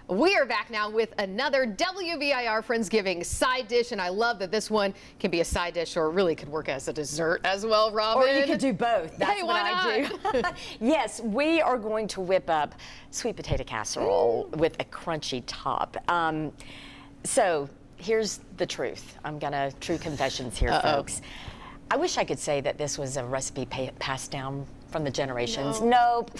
We are back now with another WVIR Friendsgiving side dish, and I love that this one can be a side dish or really could work as a dessert as well, Robin. Or you could do both. That's hey, what I do. Yes, we are going to whip up sweet potato casserole with a crunchy top. So here's the truth. True confessions here, folks. I wish I could say that this was a recipe passed down from the generations. Nope.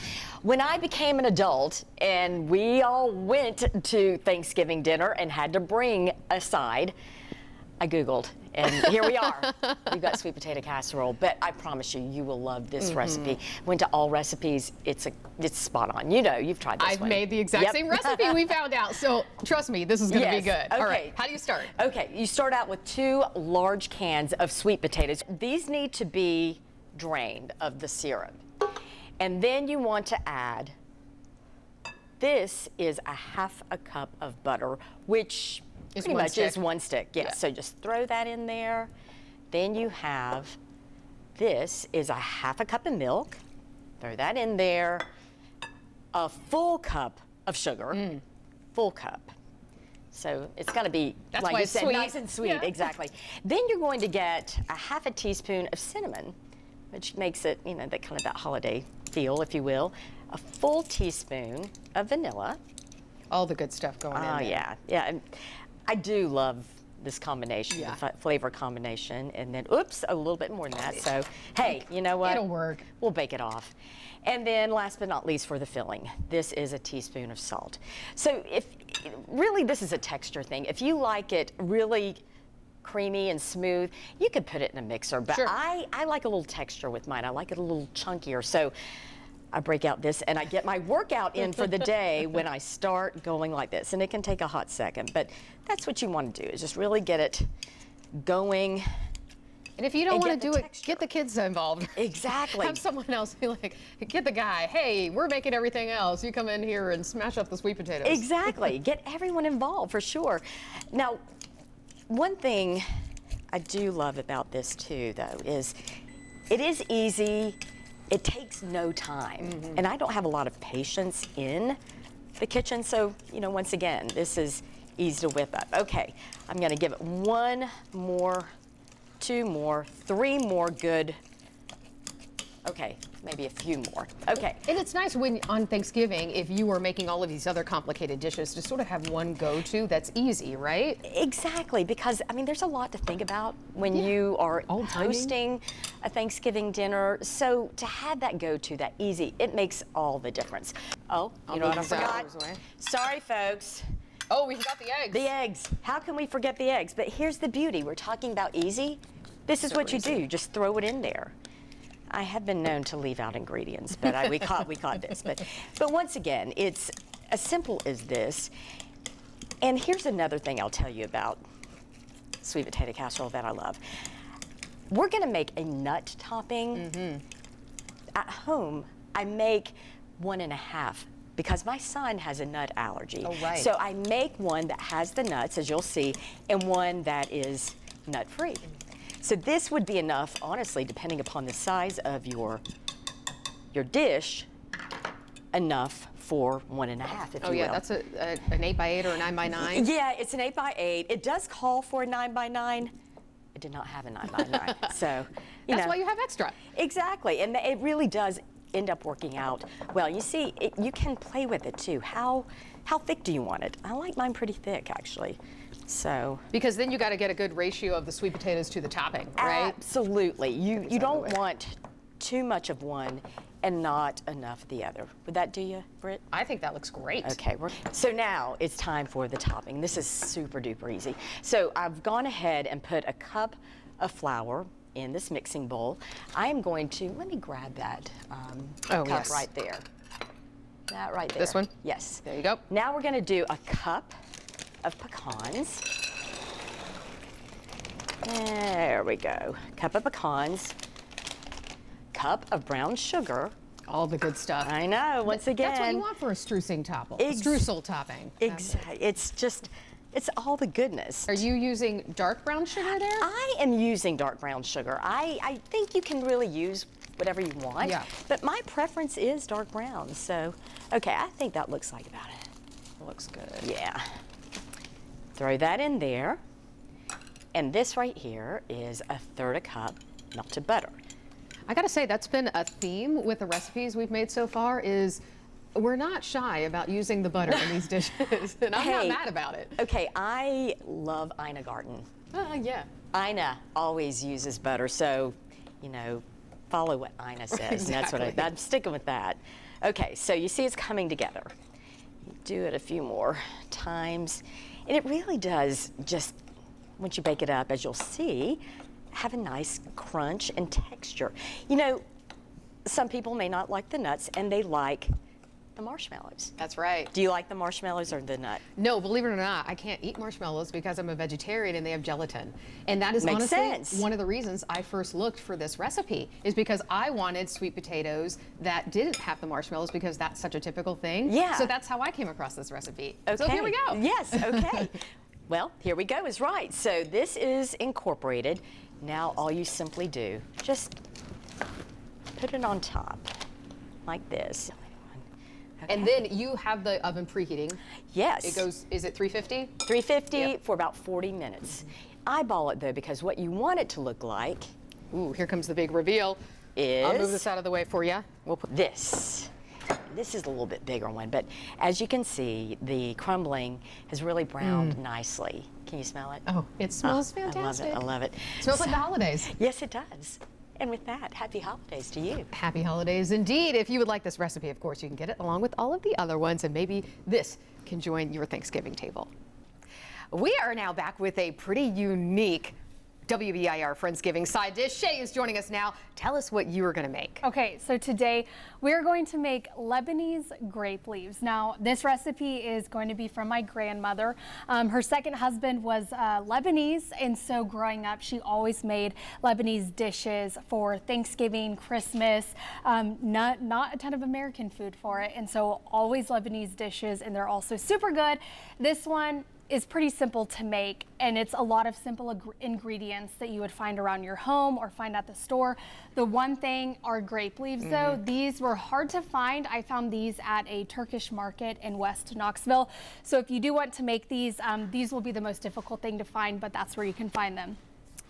When I became an adult and we all went to Thanksgiving dinner and had to bring a side, I Googled and here we are. We've got sweet potato casserole, but I promise you, you will love this recipe. Went to all recipes. It's spot on. You know, you've tried this one. I've made the exact same recipe we found out. So trust me, this is going to be good. Okay. All right, how do you start? Okay, you start out with 2 large cans of sweet potatoes. These need to be drained of the syrup. And then you want to add, this is a half a cup of butter, which pretty much is 1 stick. Yes, yeah. So just throw that in there. Then you have, this is a half a cup of milk. Throw that in there. A full cup of sugar, full cup. So it's got to be, that's like why you it's said, sweet. nice and sweet, exactly. Then you're going to get a half a teaspoon of cinnamon, which makes it, you know, that kind of that holiday feel, if you will. A full teaspoon of vanilla. All the good stuff going in there. Oh, yeah, yeah. And I do love this combination, the flavor combination. And then, oops, a little bit more than that. So, hey, you know what? It'll work. We'll bake it off. And then last but not least for the filling, this is a teaspoon of salt. So really this is a texture thing. If you like it really creamy and smooth, you could put it in a mixer, but sure. I like a little texture with mine. I like it a little chunkier. So I break out this and I get my workout in for the day when I start going like this. And it can take a hot second, but that's what you want to do, is just really get it going. And if you don't want to do it, get the kids involved. Exactly. Have someone else be like, get the guy, hey, we're making everything else. You come in here and smash up the sweet potatoes. Exactly. Get everyone involved for sure. Now, one thing I do love about this too, though, is it is easy. It takes no time. And I don't have a lot of patience in the kitchen. So, you know, once again, this is easy to whip up. Okay, I'm going to give it 1 more, 2 more, 3 more good. Okay, maybe a few more. Okay. And it's nice when on Thanksgiving, if you were making all of these other complicated dishes, to sort of have one go-to that's easy, right? Exactly, because I mean, there's a lot to think about when you are hosting a Thanksgiving dinner. So to have that go-to, that easy, it makes all the difference. Oh, you know what I forgot? Sorry, folks. Oh, we forgot the eggs. The eggs. How can we forget the eggs? But here's the beauty. We're talking about easy. This is what you do. You just throw it in there. I have been known to leave out ingredients, but we caught this. But once again, it's as simple as this. And here's another thing I'll tell you about sweet potato casserole that I love. We're going to make a nut topping. At home, I make 1.5 because my son has a nut allergy. Oh, right. So I make one that has the nuts, as you'll see, and one that is nut-free. So this would be enough, honestly, depending upon the size of your dish, enough for 1.5, if you will. Oh yeah, that's an 8x8 or a 9x9? Yeah, it's an 8x8. It does call for a 9x9. It did not have a 9x9, so that's why you have extra. Exactly, and it really does end up working out well. You see, you can play with it too. How thick do you want it? I like mine pretty thick, actually. So because then you got to get a good ratio of the sweet potatoes to the topping, right? Absolutely. You don't want too much of one and not enough of the other. Would that do you, Britt? I think that looks great. Okay. So now it's time for the topping. This is super duper easy. So I've gone ahead and put a cup of flour in this mixing bowl. I am going to, let me grab that cup right there. That right there. This one? Yes. There you go. Now we're going to do a cup of pecans. There we go. Cup of pecans. Cup of brown sugar. All the good stuff. I know, once again. That's what you want for a streusel topping. Exactly. It's all the goodness. Are you using dark brown sugar there? I am using dark brown sugar. I think you can really use whatever you want, but my preference is dark brown. So, okay, I think that looks like about it Looks good. Yeah. Throw that in there. And this right here is 1/3 cup melted butter. I gotta say, that's been a theme with the recipes we've made so far is we're not shy about using the butter in these dishes, and I'm not mad about it. Okay, I love Ina Garten. Yeah. Ina always uses butter, so, you know, follow what Ina says. Exactly. That's what I'm sticking with that. Okay, so you see it's coming together. Do it a few more times, and it really does just, once you bake it up, as you'll see, have a nice crunch and texture. You know, some people may not like the nuts, and they like the marshmallows. That's right. Do you like the marshmallows or the nut? No, believe it or not, I can't eat marshmallows because I'm a vegetarian and they have gelatin. And that is Makes honestly sense. one of the reasons I first looked for this recipe is because I wanted sweet potatoes that didn't have the marshmallows because that's such a typical thing. Yeah. So that's how I came across this recipe. Okay. So here we go. Yes, okay. Well, here we go is right. So this is incorporated. Now all you simply do, just put it on top like this. Okay. And then you have the oven preheating. Yes. It goes, is it 350? 350 Yep. for about 40 minutes. Eyeball it though, because what you want it to look like Ooh, here comes the big reveal. is, I'll move this out of the way for you. we'll put this. This is a little bit bigger one, but as you can see, the crumbling has really browned nicely. Can you smell it? Oh, it smells fantastic. I love it. It smells like the holidays. Yes, it does. And with that, happy holidays to you. Happy holidays indeed. If you would like this recipe, of course, you can get it along with all of the other ones, and maybe this can join your Thanksgiving table. We are now back with a pretty unique WBIR Friendsgiving side dish. Shay is joining us now. Tell us what you are going to make. Okay, so today we're going to make Lebanese grape leaves. Now, this recipe is going to be from my grandmother. Her second husband was Lebanese, and so growing up, she always made Lebanese dishes for Thanksgiving, Christmas, not a ton of American food for it, and so always Lebanese dishes, and they're also super good. This one is pretty simple to make, and it's a lot of simple ingredients that you would find around your home or find at the store. The one thing are grape leaves though. These were hard to find. I found these at a Turkish market in West Knoxville. So if you do want to make these will be the most difficult thing to find, but that's where you can find them.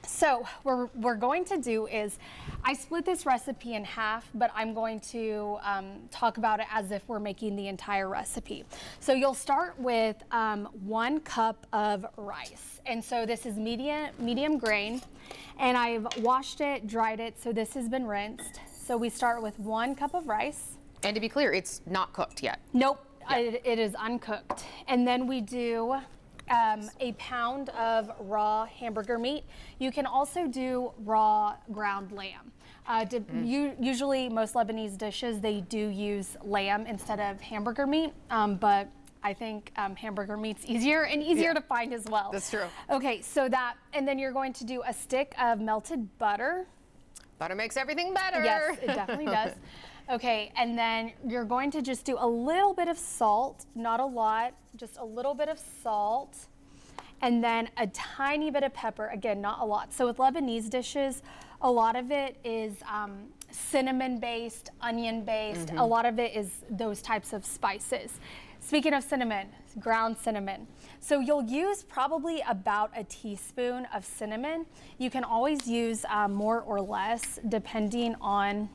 So what we're going to do is, I split this recipe in half, but I'm going to talk about it as if we're making the entire recipe. So you'll start with 1 cup of rice. And so this is medium grain, and I've washed it, dried it, so this has been rinsed. So we start with 1 cup of rice. And to be clear, it's not cooked yet. Nope, it is uncooked. And then we do a pound of raw hamburger meat. You can also do raw ground lamb. Usually most Lebanese dishes, they do use lamb instead of hamburger meat, but I think hamburger meat's easier to find as well. That's true. Okay, so that, and then you're going to do a stick of melted butter. Butter makes everything better. Yes, it definitely does. Okay, and then you're going to just do a little bit of salt, not a lot, just a little bit of salt, and then a tiny bit of pepper, again, not a lot. So with Lebanese dishes, a lot of it is cinnamon-based, onion-based, a lot of it is those types of spices. Speaking of cinnamon, ground cinnamon. So you'll use probably about a teaspoon of cinnamon. You can always use more or less depending on,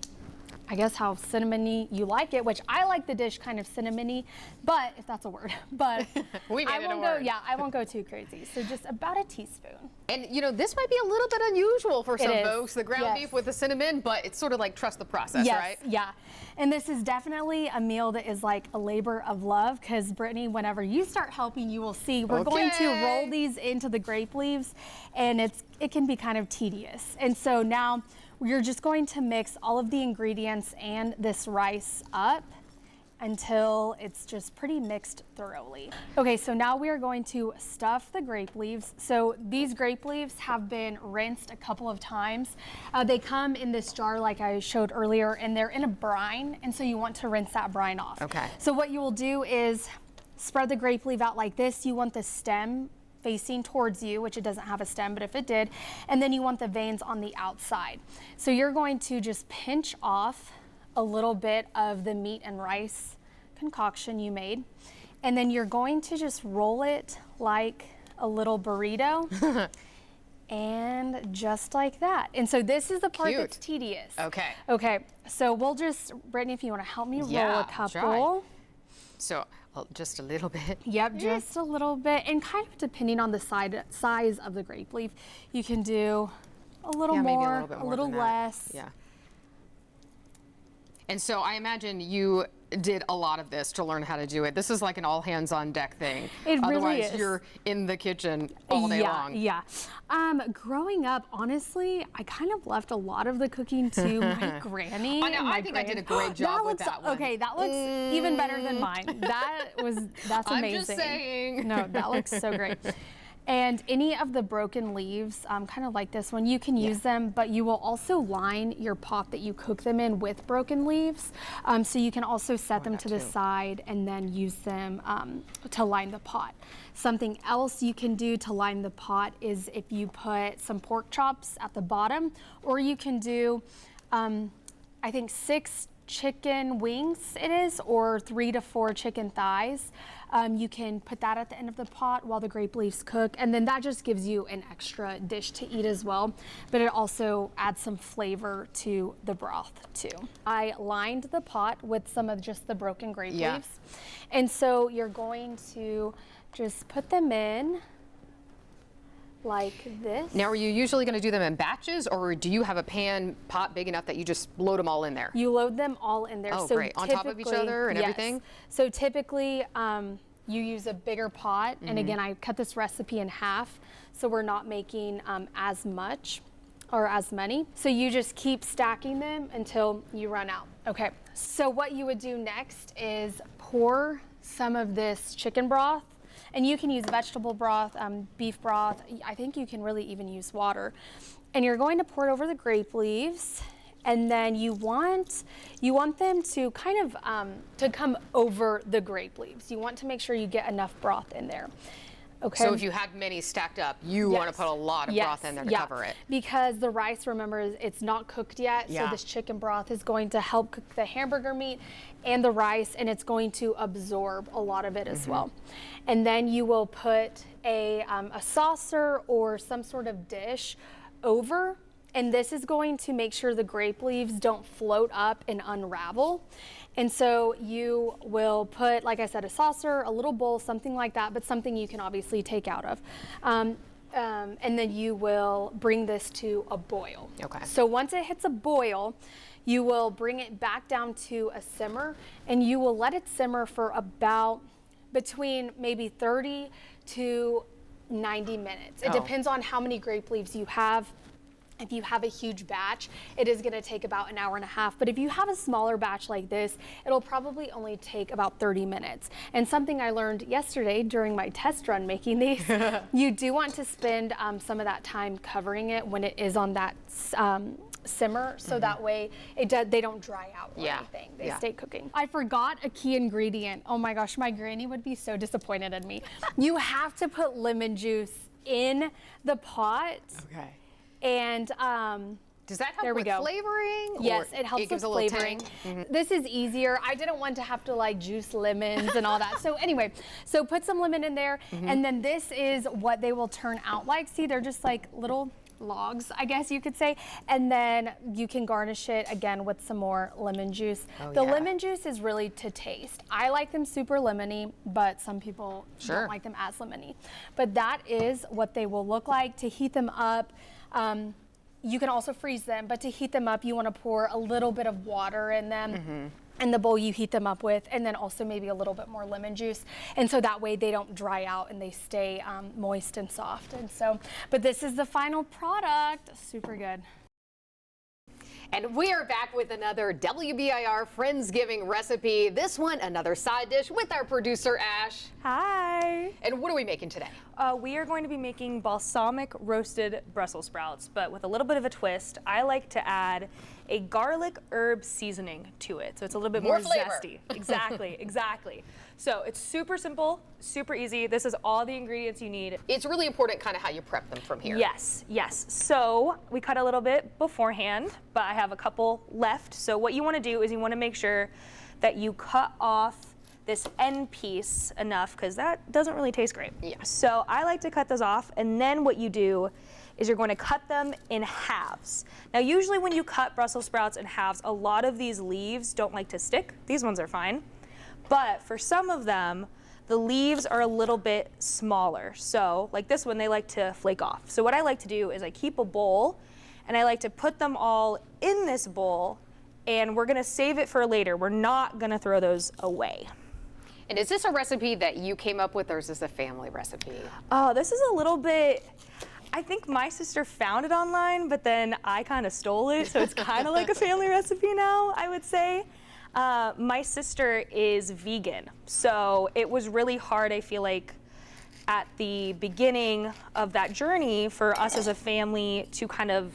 I guess, how cinnamony you like it, which I like the dish kind of cinnamony, but if that's a word, but We made I it a won't word. go, yeah, I won't go too crazy. So just about a teaspoon. And you know, this might be a little bit unusual for some is. folks, the ground Yes. beef with the cinnamon, but it's sort of like trust the process, Yes, right? yeah. And this is definitely a meal that is like a labor of love, because Brittany, whenever you start helping, you will see we're going to Okay. roll these into the grape leaves, and it can be kind of tedious. And so now you're just going to mix all of the ingredients and this rice up until it's just pretty mixed thoroughly. Okay, so now we are going to stuff the grape leaves. So these grape leaves have been rinsed a couple of times. They come in this jar like I showed earlier, and they're in a brine, and so you want to rinse that brine off. Okay. So what you will do is spread the grape leaf out like this. You want the stem facing towards you, which it doesn't have a stem, but if it did, and then you want the veins on the outside. So you're going to just pinch off a little bit of the meat and rice concoction you made, And then you're going to just roll it like a little burrito. And just like that. And so this is the part that's tedious. Okay. Okay, so we'll just, Brittany, if you want to help me roll a couple. Try. So just a little bit. Yep, just a little bit. And kind of depending on the size of the grape leaf, you can do a little more, maybe a little bit more a little than that. less. Yeah. And so I imagine you did a lot of this to learn how to do it. This is like an all hands on deck thing. It really Otherwise, is. you're in the kitchen all day long. Yeah. Growing up, honestly, I kind of left a lot of the cooking to my granny. I know, I think I did a great job with that one. Okay, that looks even better than mine. That's amazing. I'm just saying. No, that looks so great. And any of the broken leaves, kind of like this one, you can use them, but you will also line your pot that you cook them in with broken leaves. So you can also set them to the side and then use them to line the pot. Something else you can do to line the pot is if you put some pork chops at the bottom, or you can do, I think 6 chicken wings it is, or 3 to 4 chicken thighs. You can put that at the end of the pot while the grape leaves cook, and then that just gives you an extra dish to eat as well, but it also adds some flavor to the broth too. I lined the pot with some of just the broken grape leaves, and so you're going to just put them in like this. Now, are you usually going to do them in batches, or do you have a pan pot big enough that you just load them all in there? You load them all in there. Oh, so great. On top of each other and everything? So typically, you use a bigger pot. And again, I cut this recipe in half, so we're not making as much or as many. So you just keep stacking them until you run out. Okay, so what you would do next is pour some of this chicken broth. And you can use vegetable broth, beef broth. I think you can really even use water. And you're going to pour it over the grape leaves. And then you want them to kind of to come over the grape leaves. You want to make sure you get enough broth in there. Okay. So if you had many stacked up, you want to put a lot of broth in there to cover it. Because the rice, remember, it's not cooked yet. So this chicken broth is going to help cook the hamburger meat and the rice, and it's going to absorb a lot of it as well. And then you will put a saucer or some sort of dish over. And this is going to make sure the grape leaves don't float up and unravel. And so you will put, like I said, a saucer, a little bowl, something like that, but something you can obviously take out of. And then you will bring this to a boil. Okay. So once it hits a boil, you will bring it back down to a simmer, and you will let it simmer for about between maybe 30 to 90 minutes. It depends on how many grape leaves you have. If you have a huge batch, it is going to take about an hour and a half. But if you have a smaller batch like this, it'll probably only take about 30 minutes. And something I learned yesterday during my test run making these, you do want to spend some of that time covering it when it is on that simmer, so that way they don't dry out or anything. They stay cooking. I forgot a key ingredient. Oh my gosh, my granny would be so disappointed in me. You have to put lemon juice in the pot. Okay. And does that help with flavoring? Yes, it helps with flavoring. This is easier. I didn't want to have to like juice lemons and all that. So anyway, so put some lemon in there, and then this is what they will turn out like. See, they're just like little logs, I guess you could say. And then you can garnish it again with some more lemon juice. The lemon juice is really to taste. I like them super lemony, but some people don't like them as lemony. But that is what they will look like. To heat them up, you can also freeze them, but to heat them up, you want to pour a little bit of water in them. In the bowl you heat them up with, and then also maybe a little bit more lemon juice. And so that way they don't dry out and they stay moist and soft. And so, but this is the final product. Super good. And we are back with another WBIR Friendsgiving recipe. This one, another side dish with our producer, Ash. Hi. And what are we making today? We are going to be making balsamic roasted Brussels sprouts, but with a little bit of a twist. I like to add a garlic herb seasoning to it, so it's a little bit more flavor. zesty. Exactly, exactly. So it's super simple, super easy. This is all the ingredients you need. It's really important kind of how you prep them from here. Yes, yes. So we cut a little bit beforehand, but I have a couple left. So what you want to do is you want to make sure that you cut off this end piece enough because that doesn't really taste great. Yeah. So I like to cut those off, and then what you do is you're going to cut them in halves. Now usually when you cut Brussels sprouts in halves, a lot of these leaves don't like to stick. These ones are fine. But for some of them, the leaves are a little bit smaller. So like this one, they like to flake off. So what I like to do is I keep a bowl, and I like to put them all in this bowl, and we're gonna save it for later. We're not gonna throw those away. And is this a recipe that you came up with, or is this a family recipe? Oh, this is a little bit, I think my sister found it online, but then I kind of stole it, so it's kind of like a family recipe now, I would say. My sister is vegan, so it was really hard, I feel like, at the beginning of that journey for us as a family to kind of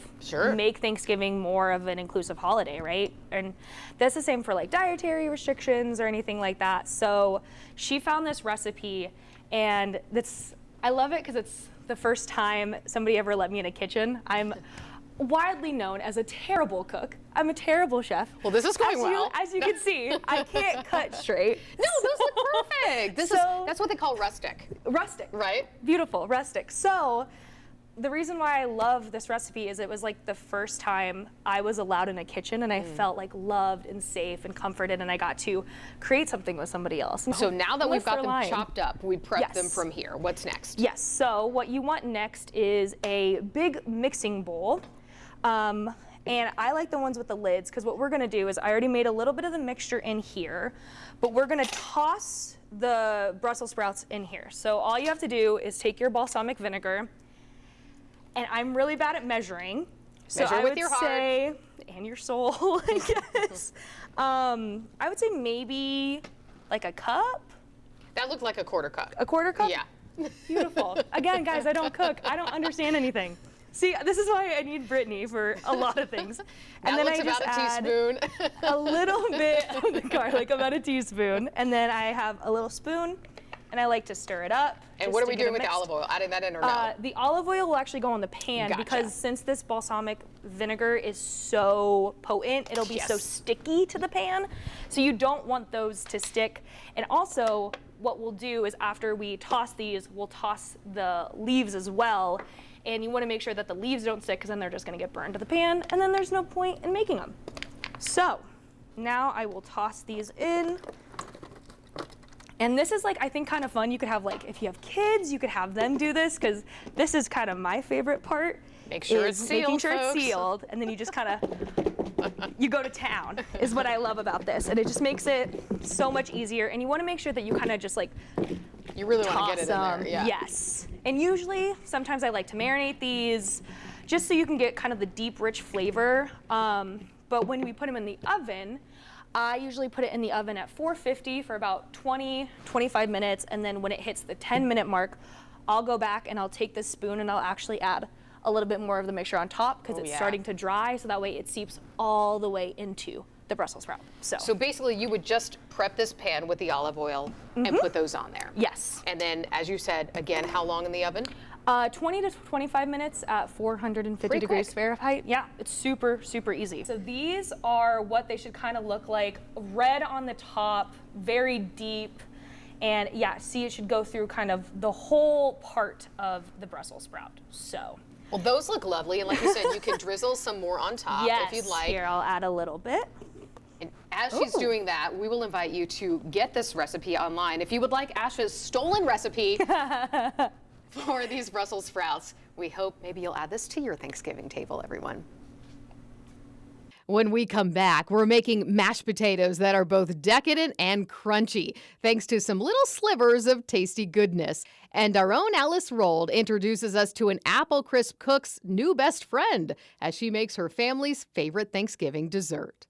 make Thanksgiving more of an inclusive holiday, right? And that's the same for like dietary restrictions or anything like that. So she found this recipe, and I love it because it's the first time somebody ever let me in a kitchen. I'm widely known as a terrible cook. I'm a terrible chef. Well, this is going well. As you can see, I can't cut straight. No, those look perfect. That's what they call rustic. Rustic. Right? Beautiful, rustic. So the reason why I love this recipe is it was like the first time I was allowed in a kitchen, and I felt like loved and safe and comforted, and I got to create something with somebody else. So now that we've got them chopped up, we prep them Yes. from here. What's next? Yes, so what you want next is a big mixing bowl. And I like the ones with the lids, because what we're gonna do is I already made a little bit of the mixture in here, but we're gonna toss the Brussels sprouts in here. So all you have to do is take your balsamic vinegar, and I'm really bad at measuring. So Measure I with would your heart. say, and your soul, I guess. I would say maybe like a cup, That looked like a quarter cup. a quarter cup. Yeah. Beautiful. Again, guys, I don't cook. I don't understand anything. See, this is why I need Brittany for a lot of things. And That then looks I just about a add teaspoon. a little bit of the garlic, about a teaspoon. And then I have a little spoon, and I like to stir it up. And just what are to we get it doing with the mixed. olive oil? Adding that in or no? The olive oil will actually go on the pan Gotcha. because since this balsamic vinegar is so potent, it'll be so Yes. sticky to the pan. So you don't want those to stick. And also, what we'll do is after we toss these, we'll toss the leaves as well. And you want to make sure that the leaves don't stick, because then they're just going to get burned to the pan, and then there's no point in making them. So now I will toss these in. And this is like, I think, kind of fun. You could have like, if you have kids, you could have them do this, because this is kind of my favorite part. Make sure is it's sealed, making sure folks. it's sealed, and then you just kind of, you go to town, is what I love about this. And it just makes it so much easier. And you want to make sure that you kind of just like You really want to toss get it in them. there. Yeah. Yes. And usually, sometimes I like to marinate these just so you can get kind of the deep, rich flavor. But when we put them in the oven, I usually put it in the oven at 450 for about 20, 25 minutes. And then when it hits the 10-minute mark, I'll go back and I'll take this spoon and I'll actually add a little bit more of the mixture on top, because it's starting to dry. So that way it seeps all the way into the Brussels sprout. So basically, you would just prep this pan with the olive oil and put those on there. Yes. And then, as you said, again, how long in the oven? 20 to 25 minutes at 450 Pretty degrees quick. Fahrenheit. Yeah, it's super, super easy. So these are what they should kind of look like. Red on the top, very deep. And yeah, see, it should go through kind of the whole part of the Brussels sprout. So. Well, those look lovely. And like you said, you can drizzle some more on top Yes, if you'd like. here, I'll add a little bit. And as she's doing that, we will invite you to get this recipe online. If you would like Ash's stolen recipe for these Brussels sprouts, we hope maybe you'll add this to your Thanksgiving table, everyone. When we come back, we're making mashed potatoes that are both decadent and crunchy, thanks to some little slivers of tasty goodness. And our own Alice Rold introduces us to an apple crisp cook's new best friend as she makes her family's favorite Thanksgiving dessert.